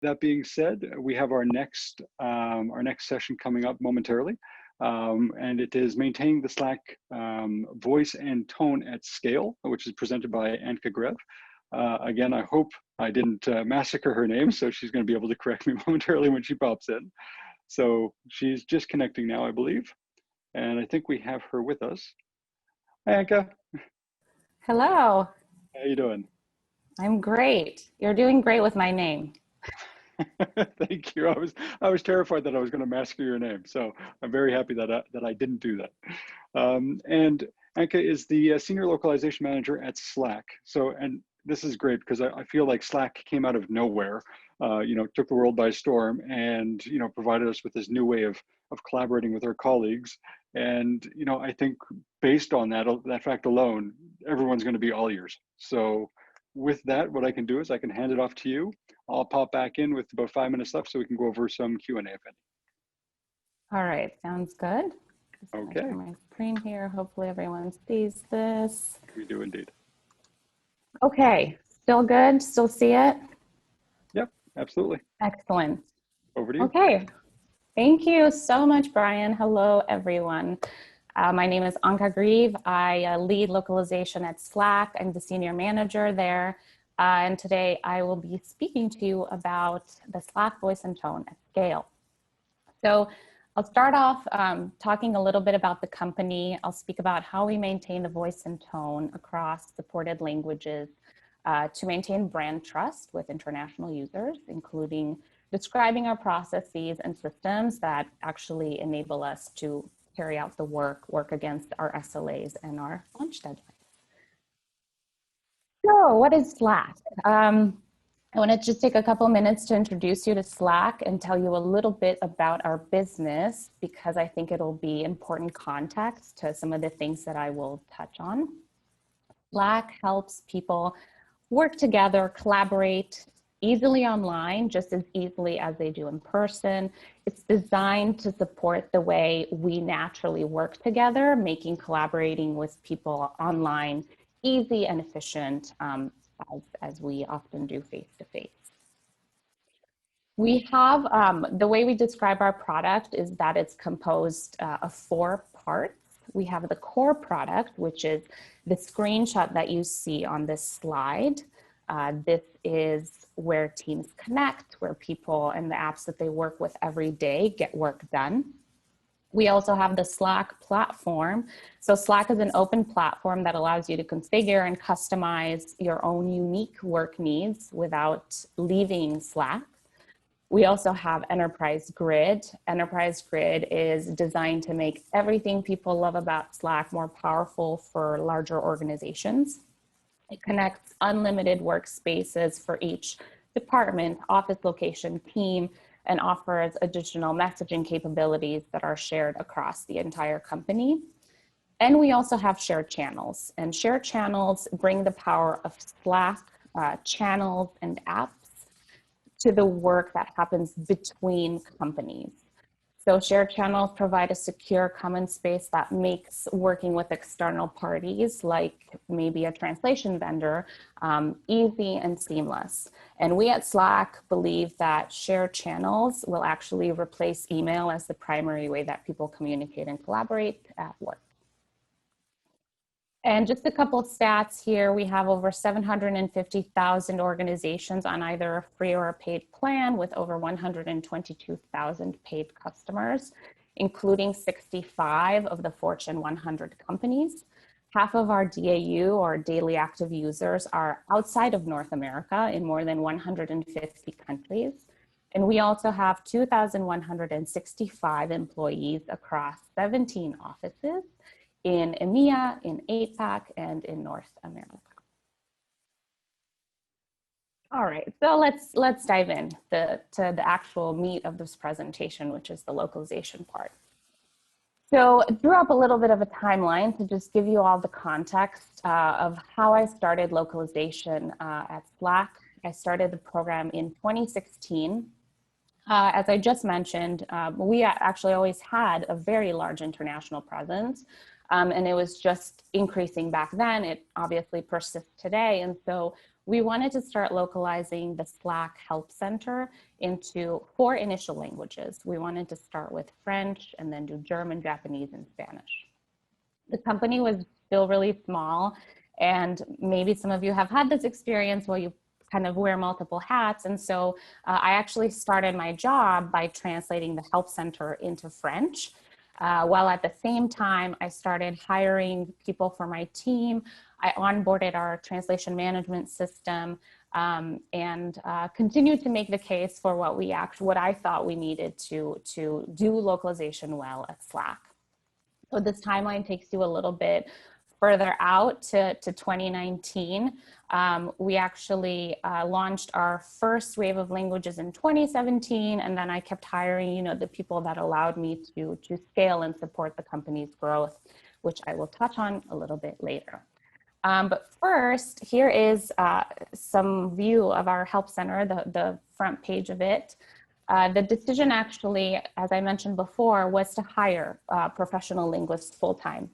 that being said, we have our next session coming up momentarily, and it is maintaining the Slack voice and tone at scale, which is presented by Anca Greve. Again, I hope I didn't massacre her name, so she's going to be able to correct me momentarily when she pops in. So she's just connecting now, I believe, and I think we have her with us. Hi, Anca. Hello. How you doing? I'm great. You're doing great with my name. Thank you. I was terrified that I was going to massacre your name, so I'm very happy that I didn't do that. And Anca is the senior localization manager at Slack. So, and this is great because I feel like Slack came out of nowhere, took the world by storm, and provided us with this new way of collaborating with our colleagues. And I think based on that fact alone, everyone's going to be all ears. So, with that, what I can do is I can hand it off to you. I'll pop back in with about 5 minutes left so we can go over some Q&A if any. All right, sounds good. Okay. Share my screen here. Hopefully everyone sees this. We do indeed. Okay, still good? Still see it? Yep, absolutely. Excellent. Over to you. Okay, thank you so much, Brian. Hello, everyone. My name is Anca Greve. I lead localization at Slack. I'm the senior manager there. And today I will be speaking to you about the Slack voice and tone at scale. So I'll start off talking a little bit about the company. I'll speak about how we maintain the voice and tone across supported languages to maintain brand trust with international users, including describing our processes and systems that actually enable us to carry out the work against our SLAs and our launch deadlines. So what is Slack? I want to just take a couple minutes to introduce you to Slack and tell you a little bit about our business, because I think it'll be important context to some of the things that I will touch on. Slack helps people work together, collaborate easily online, just as easily as they do in person. It's designed to support the way we naturally work together, making collaborating with people online easy and efficient, as we often do face-to-face. We have, the way we describe our product is that it's composed of 4 parts. We have the core product, which is the screenshot that you see on this slide. This is where teams connect, where people and the apps that they work with every day get work done. We also have the Slack platform. So Slack is an open platform that allows you to configure and customize your own unique work needs without leaving Slack. We also have Enterprise Grid. Enterprise Grid is designed to make everything people love about Slack more powerful for larger organizations. It connects unlimited workspaces for each department, office location, team, and offers additional messaging capabilities that are shared across the entire company. And we also have shared channels, and shared channels bring the power of Slack channels and apps to the work that happens between companies. So shared channels provide a secure common space that makes working with external parties, like maybe a translation vendor, easy and seamless. And we at Slack believe that shared channels will actually replace email as the primary way that people communicate and collaborate at work. And just a couple of stats here. We have over 750,000 organizations on either a free or a paid plan, with over 122,000 paid customers, including 65 of the Fortune 100 companies. Half of our DAU, or daily active users, are outside of North America in more than 150 countries. And we also have 2,165 employees across 17 offices in EMEA, in APAC, and in North America. All right, so let's dive in to the actual meat of this presentation, which is the localization part. So I drew up a little bit of a timeline to just give you all the context of how I started localization at Slack. I started the program in 2016. As I just mentioned, we actually always had a very large international presence. And it was just increasing back then. It obviously persists today. And so we wanted to start localizing the Slack Help Center into 4 initial languages. We wanted to start with French and then do German, Japanese, and Spanish. The company was still really small, and maybe some of you have had this experience where you kind of wear multiple hats. And so I actually started my job by translating the Help Center into French. While at the same time, I started hiring people for my team. I onboarded our translation management system and continued to make the case for what I thought we needed to do localization well at Slack. So this timeline takes you a little bit further out to 2019. We actually launched our first wave of languages in 2017, and then I kept hiring, the people that allowed me to scale and support the company's growth, which I will touch on a little bit later. But first, here is some view of our help center, the front page of it. The decision actually, as I mentioned before, was to hire professional linguists full-time.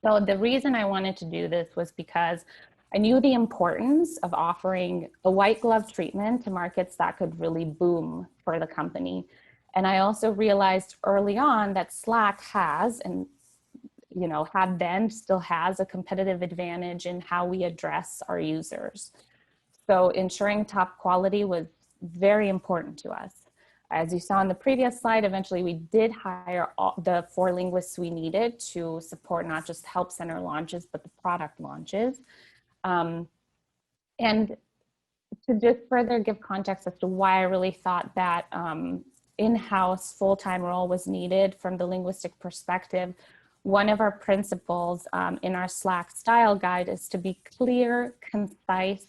So the reason I wanted to do this was because I knew the importance of offering a white glove treatment to markets that could really boom for the company. And I also realized early on that Slack has, and had then, still has a competitive advantage in how we address our users. So ensuring top quality was very important to us. As you saw on the previous slide, eventually we did hire all the 4 linguists we needed to support not just Help Center launches, but the product launches. And to just further give context as to why I really thought that in-house full-time role was needed from the linguistic perspective, one of our principles in our Slack style guide is to be clear, concise,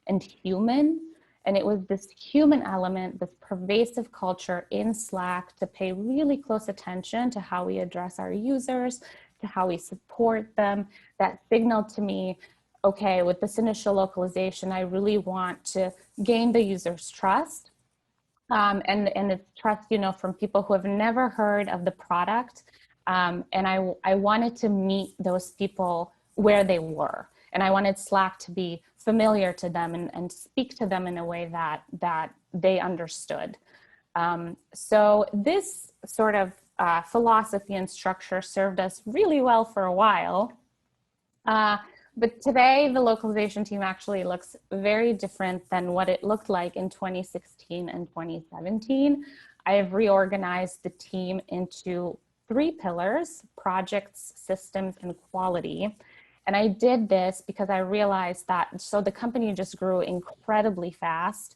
and human. And it was this human element, this pervasive culture in Slack to pay really close attention to how we address our users, to how we support them, that signaled to me, okay, with this initial localization, I really want to gain the user's trust. And it's trust, from people who have never heard of the product. And I wanted to meet those people where they were. And I wanted Slack to be familiar to them and speak to them in a way that they understood. So this sort of philosophy and structure served us really well for a while. But today, the localization team actually looks very different than what it looked like in 2016 and 2017. I have reorganized the team into 3 pillars: projects, systems, and quality. And I did this because I realized that, so the company just grew incredibly fast.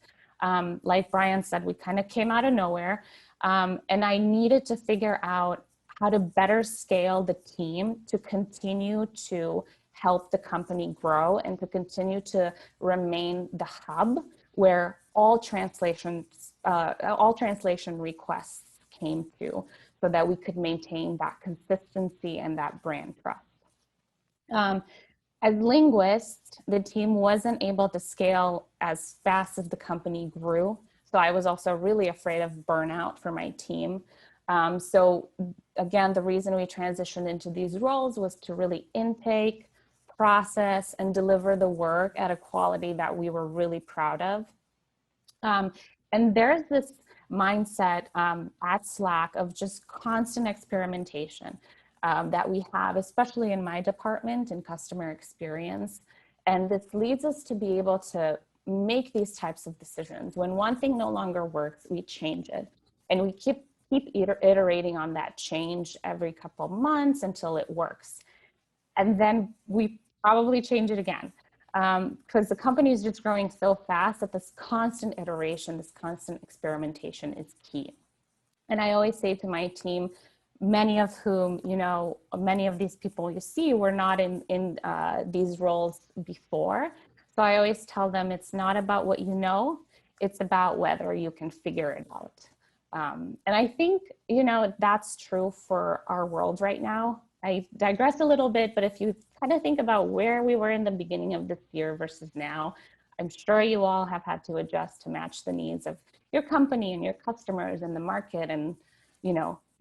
Like Bryan said, we kind of came out of nowhere. And I needed to figure out how to better scale the team to continue to help the company grow and to continue to remain the hub where all translation requests came to, so that we could maintain that consistency and that brand trust. As linguists, the team wasn't able to scale as fast as the company grew. So I was also really afraid of burnout for my team. So again, the reason we transitioned into these roles was to really intake, process, and deliver the work at a quality that we were really proud of. And there's this mindset at Slack of just constant experimentation that we have, especially in my department in customer experience. And this leads us to be able to make these types of decisions. When one thing no longer works, we change it. And we keep iterating on that change every couple months until it works. And then we probably change it again. Because the company is just growing so fast that this constant iteration, this constant experimentation is key. And I always say to my team, many of whom, many of these people you see were not in these roles before. So I always tell them it's not about what you know, it's about whether you can figure it out. And I think, that's true for our world right now. I digress a little bit, but if you kind of think about where we were in the beginning of this year versus now, I'm sure you all have had to adjust to match the needs of your company and your customers and the market and,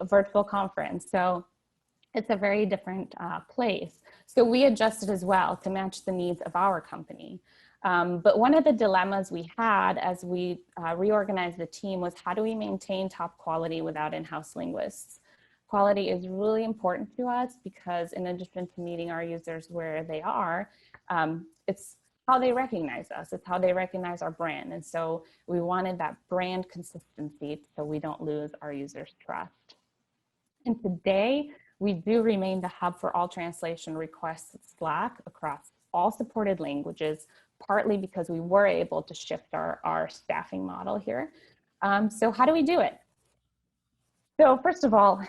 a virtual conference. So it's a very different place. So we adjusted as well to match the needs of our company. But one of the dilemmas we had as we reorganized the team was, how do we maintain top quality without in-house linguists? Quality is really important to us because in addition to meeting our users where they are, it's how they recognize us. It's how they recognize our brand. And so we wanted that brand consistency so we don't lose our users' trust. And today, we do remain the hub for all translation requests at Slack across all supported languages, partly because we were able to shift our staffing model here. So how do we do it? So first of all,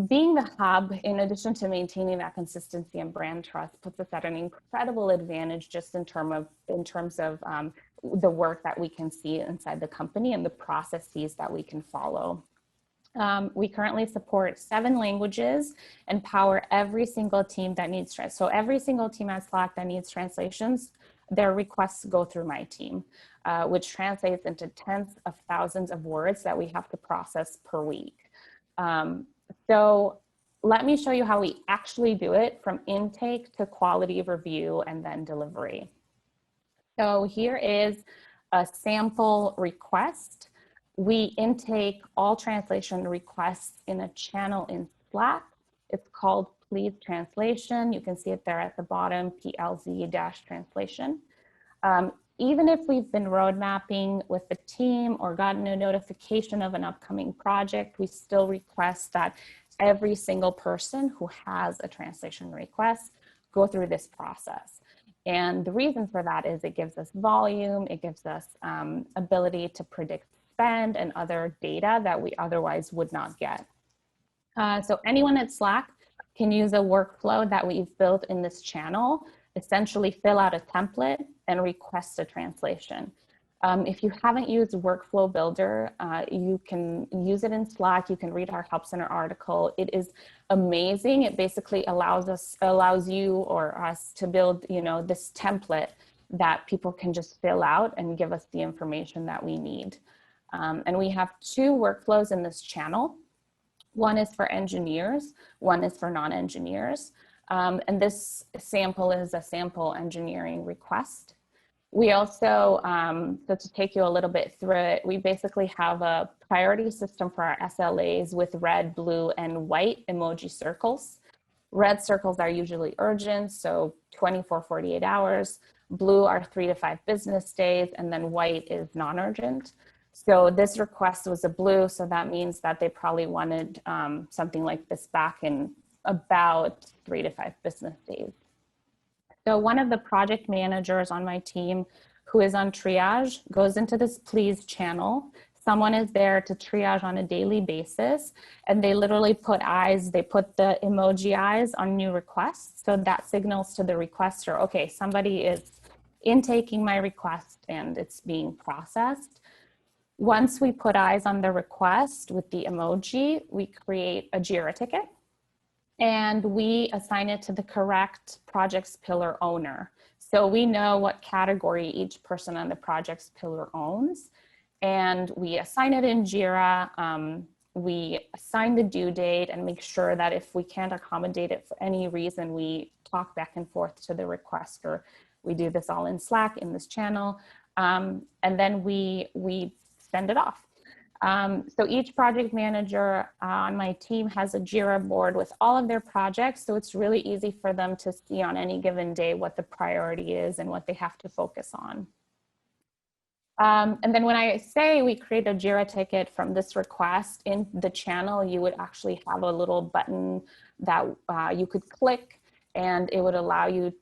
being the hub, in addition to maintaining that consistency and brand trust, puts us at an incredible advantage just in terms of the work that we can see inside the company and the processes that we can follow. We currently support 7 languages and power every single team that needs so every single team at Slack that needs translations, their requests go through my team, which translates into tens of thousands of words that we have to process per week. So let me show you how we actually do it, from intake to quality review and then delivery. So here is a sample request. We intake all translation requests in a channel in Slack. It's called Please Translation. You can see it there at the bottom, PLZ-translation. Even if we've been road mapping with the team or gotten a notification of an upcoming project, we still request that every single person who has a translation request go through this process. And the reason for that is it gives us volume, it gives us ability to predict spend and other data that we otherwise would not get. So anyone at Slack can use a workflow that we've built in this channel, essentially fill out a template and request a translation. If you haven't used Workflow Builder, you can use it in Slack. You can read our Help Center article. It is amazing. It basically allows you or us to build, this template that people can just fill out and give us the information that we need. And we have 2 workflows in this channel. One is for engineers, one is for non-engineers. And this sample is a sample engineering request. We also, so to take you a little bit through it, we basically have a priority system for our SLAs with red, blue, and white emoji circles. Red circles are usually urgent, so 24, 48 hours. Blue are 3 to 5 business days, and then white is non-urgent. So this request was a blue, so that means that they probably wanted something like this back in about 3 to 5 business days. So one of the project managers on my team who is on triage goes into this please channel. Someone is there to triage on a daily basis, and they literally put eyes, they put the emoji eyes on new requests. So that signals to the requester, okay, somebody is intaking my request and it's being processed. Once we put eyes on the request with the emoji, we create a JIRA ticket and we assign it to the correct project's pillar owner. So we know what category each person on the project's pillar owns, and we assign it in JIRA. We assign the due date and make sure that if we can't accommodate it for any reason, we talk back and forth to the requester. We do this all in Slack in this channel, and then we send it off. So each project manager on my team has a JIRA board with all of their projects. So it's really easy for them to see on any given day what the priority is and what they have to focus on. And then when I say we create a JIRA ticket from this request in the channel, you would actually have a little button that you could click, and it would allow you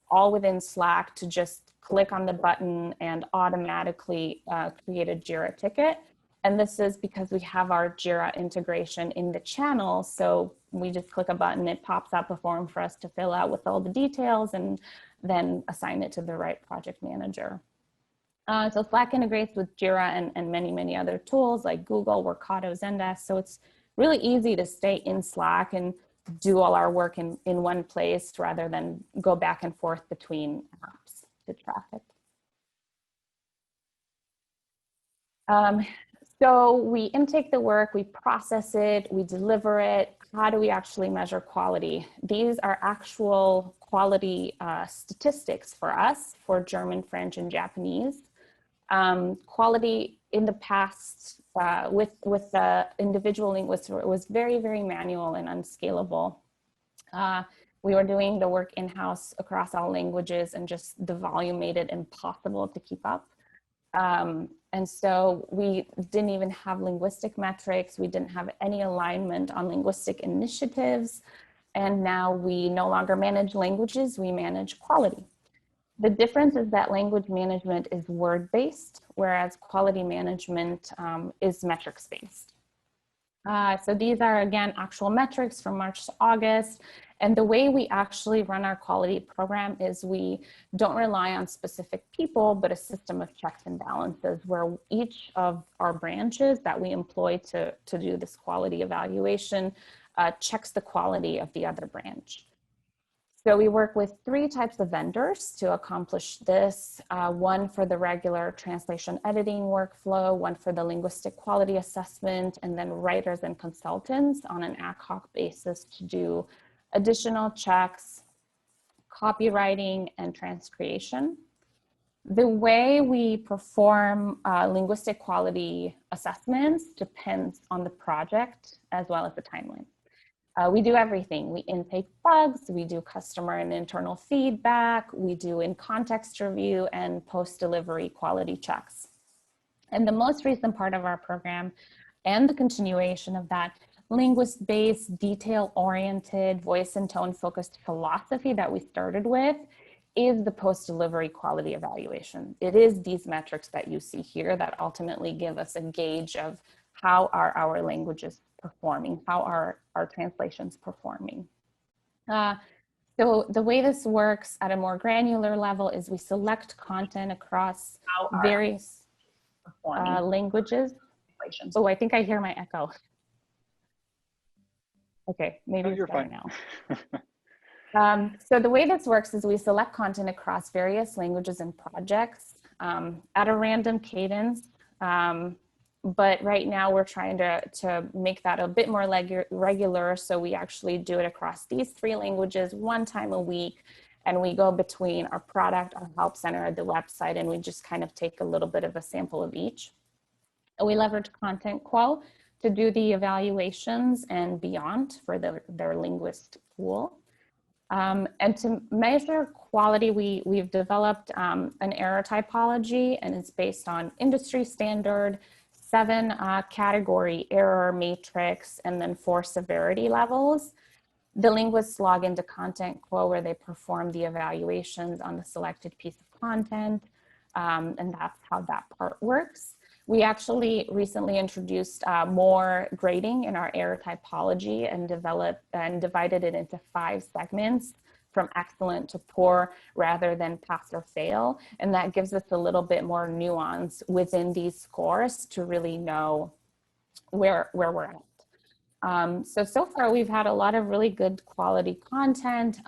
all within Slack to just click on the button and automatically create a JIRA ticket. And this is because we have our JIRA integration in the channel. So we just click a button, it pops up a form for us to fill out with all the details and then assign it to the right project manager. So Slack integrates with JIRA and many, many other tools like Google, Workato, Zendesk. So it's really easy to stay in Slack and do all our work in one place rather than go back and forth between apps to track it. So we intake the work, we process it, we deliver it. how do we actually measure quality? These are actual quality statistics for us, for German, French, and Japanese. Quality in the past with the individual linguists was very, very manual and unscalable. We were doing the work in-house across all languages, and just the volume made it impossible to keep up. And so we didn't even have linguistic metrics. We didn't have any alignment on linguistic initiatives. And now we no longer manage languages, we manage quality. The difference is that language management is word-based, whereas quality management is metrics-based. So these are, again, actual metrics from March to August. And the way we actually run our quality program is we don't rely on specific people, but a system of checks and balances where each of our branches that we employ to do this quality evaluation checks the quality of the other branch. So we work with 3 types of vendors to accomplish this. One for the regular translation editing workflow, one for the linguistic quality assessment, and then writers and consultants on an ad hoc basis to do additional checks, copywriting, and transcreation. The way we perform linguistic quality assessments depends on the project as well as the timeline. We do everything. We intake bugs, we do customer and internal feedback, we do in-context review, and post-delivery quality checks. And the most recent part of our program and the continuation of that linguist-based, detail-oriented, voice and tone-focused philosophy that we started with is the post-delivery quality evaluation. It is these metrics that you see here that ultimately give us a gauge of how are our languages performing, how are our translations performing. So the way this works at a more granular level is we select content across various languages. Oh, I think I hear my echo. Okay, maybe you're it's better fine. now. So the way this works is we select content across various languages and projects at a random cadence. But right now we're trying to make that a bit more regular. So we actually do it across these 3 languages 1 time a week. And we go between our product, our help center, the website, and we just kind of take a little bit of a sample of each. And we leverage Content Quo to do the evaluations and beyond for their linguist pool. And to measure quality, we've developed an error typology, and it's based on industry standard, 7 category error matrix, and then 4 severity levels. The linguists log into Content Quo where they perform the evaluations on the selected piece of content, and that's how that part works. We actually recently introduced more grading in our error typology and divided it into 5 segments, from excellent to poor rather than pass or fail. And that gives us a little bit more nuance within these scores to really know where we're at. So far we've had a lot of really good quality content,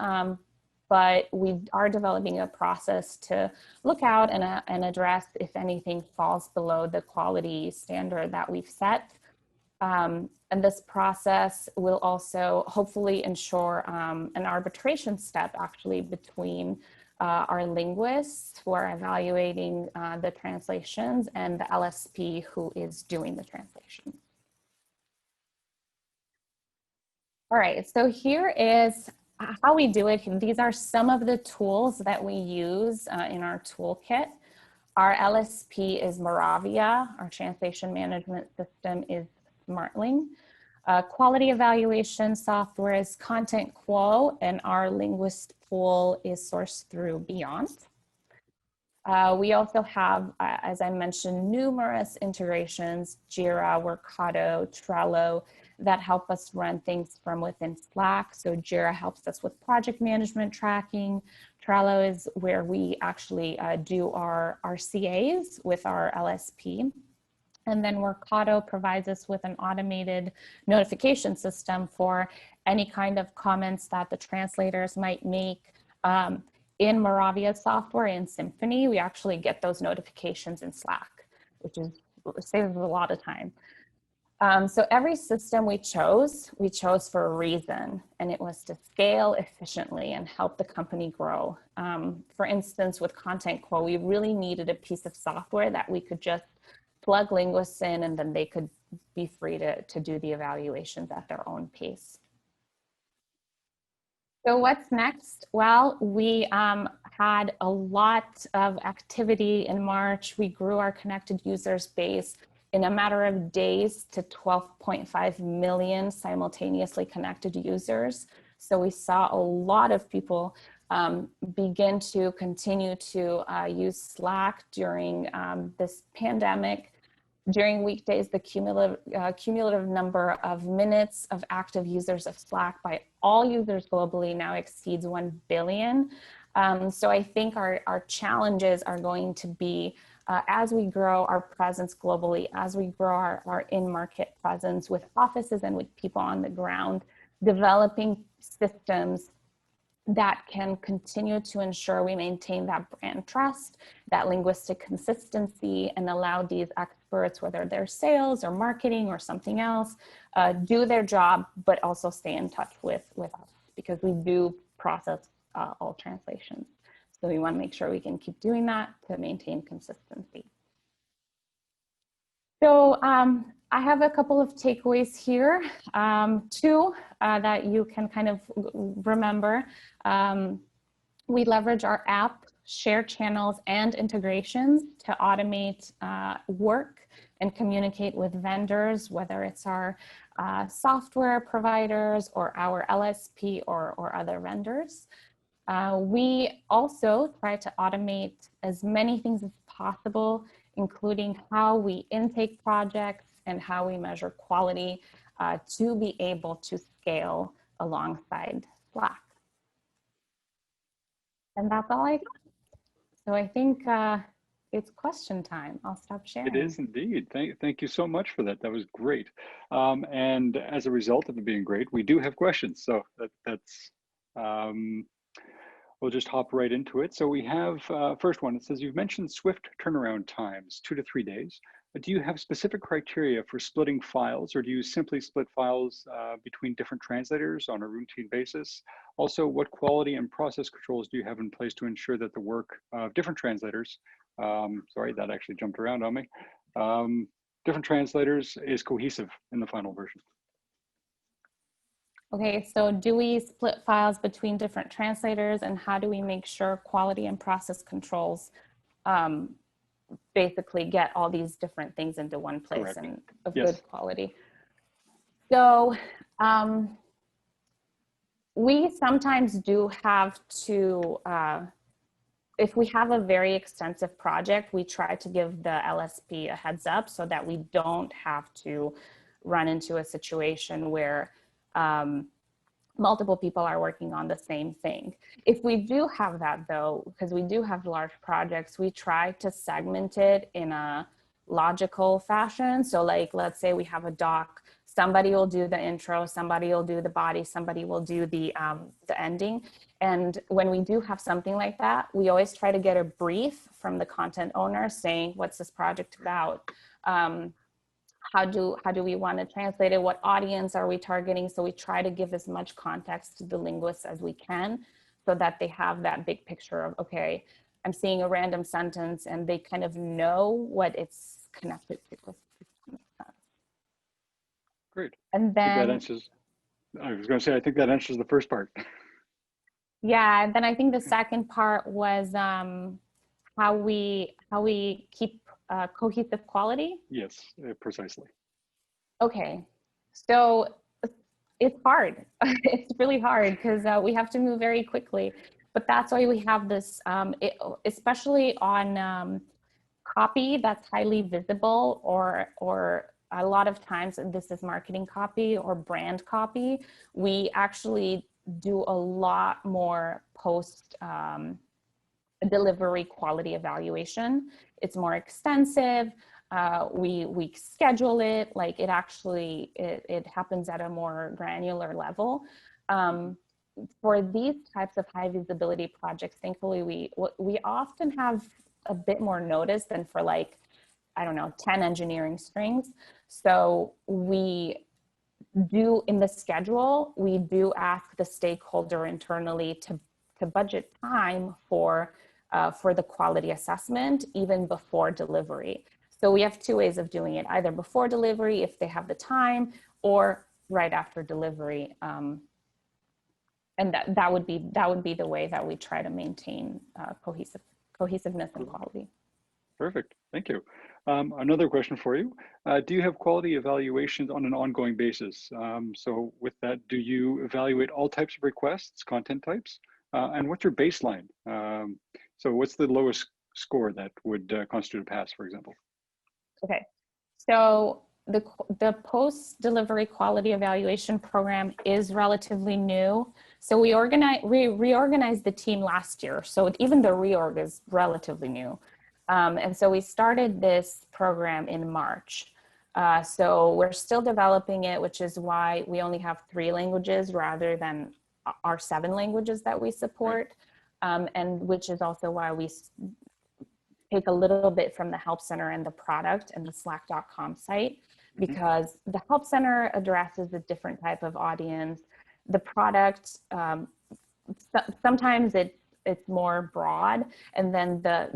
but we are developing a process to look out and address if anything falls below the quality standard that we've set. And this process will also hopefully ensure an arbitration step actually between our linguists who are evaluating the translations and the LSP who is doing the translation. All right, so here is how we do it. These are some of the tools that we use in our toolkit. Our LSP is Moravia. Our translation management system is Smartling. Quality evaluation software is Content Quo, and our linguist pool is sourced through Beyond. We also have, as I mentioned, numerous integrations, Jira, Workato, Trello, that help us run things from within Slack. So Jira helps us with project management tracking. Trello is where we actually do our CAs with our LSP. And then Workato provides us with an automated notification system for any kind of comments that the translators might make. In Moravia software, in Symphony, we actually get those notifications in Slack, which saves a lot of time. So every system we chose for a reason, and it was to scale efficiently and help the company grow. For instance, with Content Quo, we really needed a piece of software that we could just plug linguists in, and then they could be free to do the evaluations at their own pace. So what's next? Well, we had a lot of activity in March. We grew our connected users base in a matter of days to 12.5 million simultaneously connected users. So we saw a lot of people begin to continue to use Slack during this pandemic. During weekdays, the cumulative number of minutes of active users of Slack by all users globally now exceeds 1 billion. So I think our challenges are going to be, as we grow our presence globally, as we grow our in-market presence with offices and with people on the ground, developing systems that can continue to ensure we maintain that brand trust, that linguistic consistency, and allow these experts, whether they're sales or marketing or something else, do their job, but also stay in touch with us, because we do process all translations. So we want to make sure we can keep doing that to maintain consistency. So I have a couple of takeaways here, two that you can kind of remember. We leverage our app, share channels, and integrations to automate work and communicate with vendors, whether it's our software providers or our LSP or other vendors. We also try to automate as many things as possible, including how we intake projects and how we measure quality to be able to scale alongside Slack. And that's all I got. So I think it's question time. I'll stop sharing. It is indeed. Thank you so much for that. That was great. And as a result of it being great, we do have questions. So that's we'll just hop right into it. So we have first one. It says, you've mentioned swift turnaround times, 2 to 3 days. Do you have specific criteria for splitting files, or do you simply split files between different translators on a routine basis? Also, what quality and process controls do you have in place to ensure that the work of different translators, sorry, that actually jumped around on me, different translators is cohesive in the final version? Okay, so do we split files between different translators, and how do we make sure quality and process controls basically get all these different things into one place? Correct. And of yes. Good quality? So we sometimes do have to, if we have a very extensive project, we try to give the LSP a heads up so that we don't have to run into a situation where multiple people are working on the same thing. If we do have that though, because we do have large projects, we try to segment it in a logical fashion. So like, let's say we have a doc, somebody will do the intro, somebody will do the body, somebody will do the ending. And when we do have something like that, we always try to get a brief from the content owner saying, what's this project about? How do we want to translate it? What audience are we targeting? So we try to give as much context to the linguists as we can so that they have that big picture of, okay, I'm seeing a random sentence and they kind of know what it's connected to. Great. And then that answers, I was going to say, I think that answers the first part. Yeah, and then I think the second part was how we keep cohesive quality? Yes, precisely. Okay. So it's hard. It's really hard because we have to move very quickly. But that's why we have this, especially on copy that's highly visible, or a lot of times this is marketing copy or brand copy. We actually do a lot more post delivery quality evaluation. It's more extensive. We schedule it, like it actually, it happens at a more granular level. For these types of high visibility projects, thankfully, we often have a bit more notice than for like, I don't know, 10 engineering strings. So we do, in the schedule, we do ask the stakeholder internally to budget time for the quality assessment even before delivery. So we have two ways of doing it, either before delivery if they have the time, or right after delivery. And that would be the way that we try to maintain cohesiveness and quality. Perfect, thank you. Another question for you. Do you have quality evaluations on an ongoing basis? So with that, do you evaluate all types of requests, content types? And what's your baseline? So what's the lowest score that would constitute a pass, for example? Okay, so the post-delivery quality evaluation program is relatively new. So we reorganized the team last year. So even the reorg is relatively new. And so we started this program in March. So we're still developing it, which is why we only have 3 languages rather than our 7 languages that we support. And which is also why we take a little bit from the Help Center and the product and the slack.com site, because the Help Center addresses a different type of audience. The product, sometimes it's more broad, and then the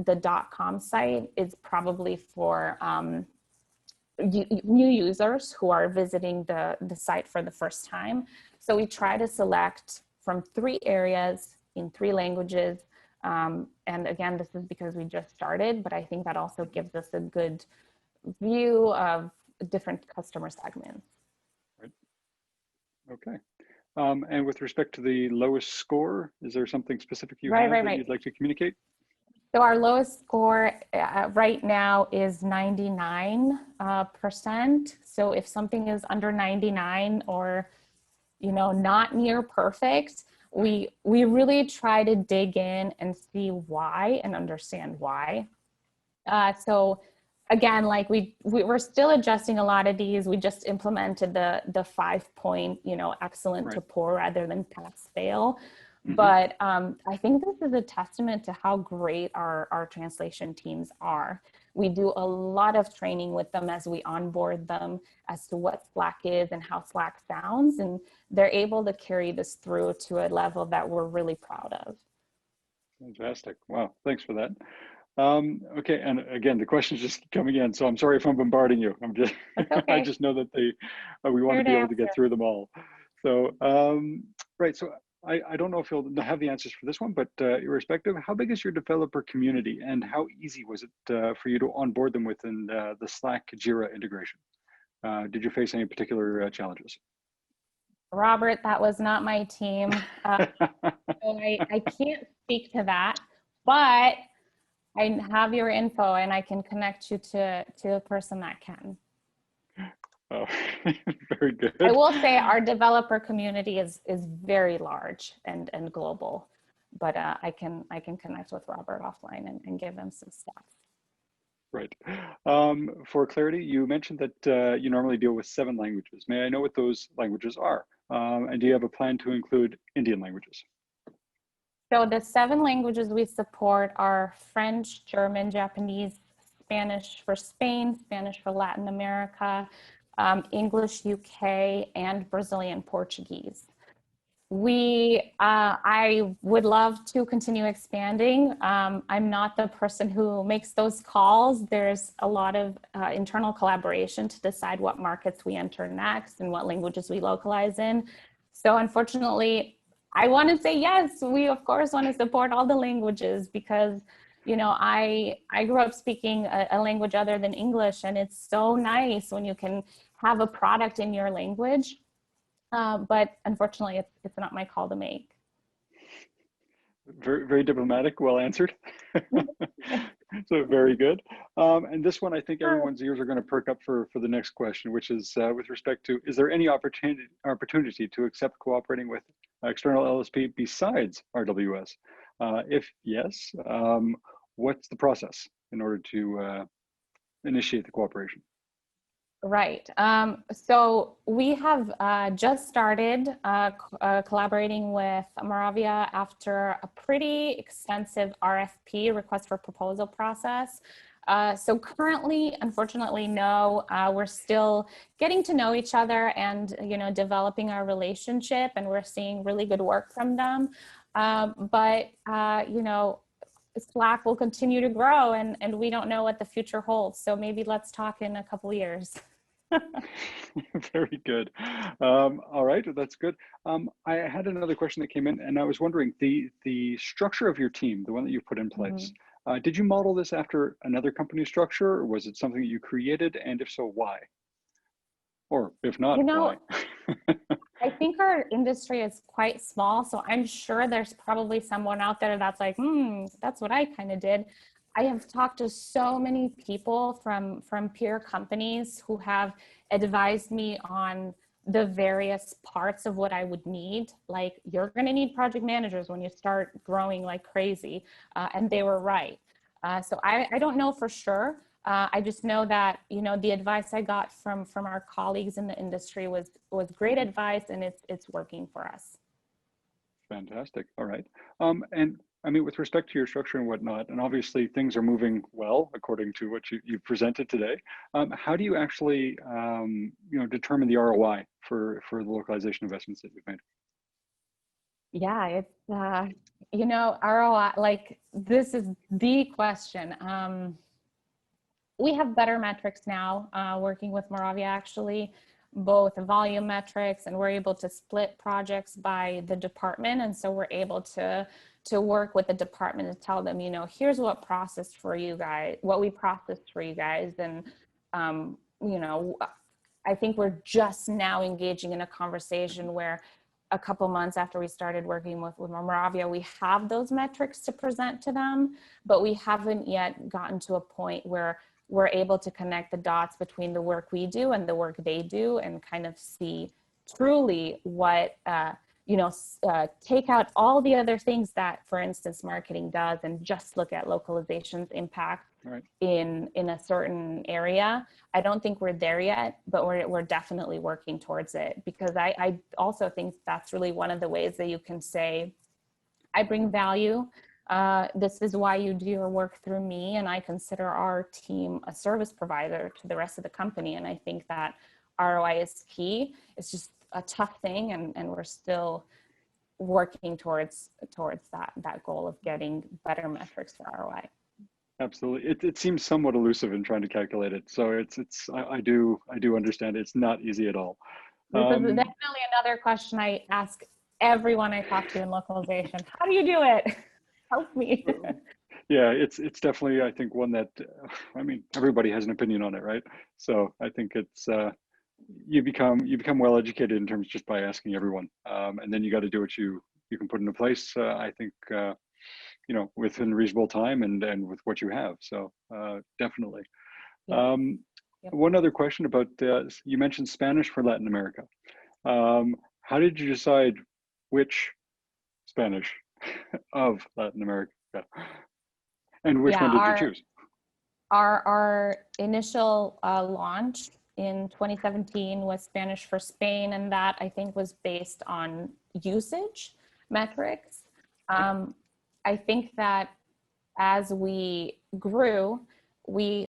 .com site is probably for new users who are visiting the site for the first time. So we try to select from 3 areas in 3 languages. And again, this is because we just started, but I think that also gives us a good view of different customer segments. Right. Okay. And with respect to the lowest score, is there something specific you have that you'd like to communicate? So our lowest score right now is 99%. So if something is under 99 or, not near perfect, we really try to dig in and see why and understand why. So again, like we're still adjusting a lot of these. We just implemented the 5-point, excellent to poor rather than pass fail. But I think this is a testament to how great our translation teams are. We do a lot of training with them as we onboard them as to what Slack is and how Slack sounds. And they're able to carry this through to a level that we're really proud of. Fantastic. Wow, thanks for that. Okay, and again, the questions just keep coming in, so I'm sorry if I'm bombarding you. Okay. I just know that we want to be able to get through them all. So, right, so I don't know if you'll have the answers for this one, but irrespective, how big is your developer community, and how easy was it for you to onboard them within the Slack Jira integration? Did you face any particular challenges? Robert, that was not my team. So I can't speak to that, but I have your info and I can connect you to a person that can. Oh, very good. I will say our developer community is very large and global, but I can connect with Robert offline and give him some stats. Right. For clarity, you mentioned that you normally deal with 7 languages. May I know what those languages are? And do you have a plan to include Indian languages? So the 7 languages we support are French, German, Japanese, Spanish for Spain, Spanish for Latin America, English UK, and Brazilian Portuguese. I would love to continue expanding. I'm not the person who makes those calls. There's a lot of internal collaboration to decide what markets we enter next and what languages we localize in. So unfortunately, I want to say yes, we of course want to support all the languages because, I grew up speaking a language other than English, and it's so nice when you can have a product in your language. But unfortunately, it's not my call to make. Very, very diplomatic, well answered. So very good. And this one, I think everyone's ears are going to perk up for the next question, which is with respect to, is there any opportunity to accept cooperating with external LSP besides RWS? If yes, what's the process in order to initiate the cooperation? Right. So we have just started collaborating with Moravia after a pretty extensive RFP, request for proposal process. So currently, unfortunately, no. We're still getting to know each other and, developing our relationship, and we're seeing really good work from them. But Slack will continue to grow, and we don't know what the future holds. So maybe let's talk in a couple of years. Very good. All right, that's good. I had another question that came in, and I was wondering the structure of your team, the one that you put in place. Mhm. Did you model this after another company structure, or was it something that you created? And if so, why? Or if You not, know, why? I think our industry is quite small, so I'm sure there's probably someone out there that's like, that's what I kind of did. I have talked to so many people from peer companies who have advised me on the various parts of what I would need. Like, you're going to need project managers when you start growing like crazy, and they were right. So I don't know for sure. I just know that, the advice I got from our colleagues in the industry was great advice, and it's working for us. Fantastic. All right. And I mean, with respect to your structure and whatnot, and obviously things are moving well according to what you presented today. How do you actually, determine the ROI for the localization investments that you've made? Yeah, it's ROI, like, this is the question. We have better metrics now, working with Moravia, actually, both volume metrics, and we're able to split projects by the department. And so we're able to work with the department to tell them, here's what processed for you guys, what we processed for you guys. And, um, you know, I think we're just now engaging in a conversation where a couple months after we started working with Moravia, we have those metrics to present to them, but we haven't yet gotten to a point where we're able to connect the dots between the work we do and the work they do, and kind of see truly what, take out all the other things that, for instance, marketing does, and just look at localization's impact Right. in a certain area. I don't think we're there yet, but we're definitely working towards it, because I also think that's really one of the ways that you can say, I bring value. This is why you do your work through me, and I consider our team a service provider to the rest of the company. And I think that ROI is key. It's just a tough thing, and we're still working towards that goal of getting better metrics for ROI. Absolutely. It seems somewhat elusive in trying to calculate it. So I do understand it's not easy at all. This is Um, definitely another question I ask everyone I talk to in localization. How do you do it? Help me. yeah, it's definitely, I think, one that, I mean, everybody has an opinion on it, right? So I think it's, you become well educated in terms just by asking everyone, and then you got to do what you can put into place. I think, within reasonable time and with what you have. So definitely. Yep. Um, Yep. one other question about, you mentioned Spanish for Latin America. How did you decide which Spanish of Latin America, and which Yeah, one did you choose? our initial launch in 2017 was Spanish for Spain, and that, I think, was based on usage metrics. Okay. I think that as we grew, we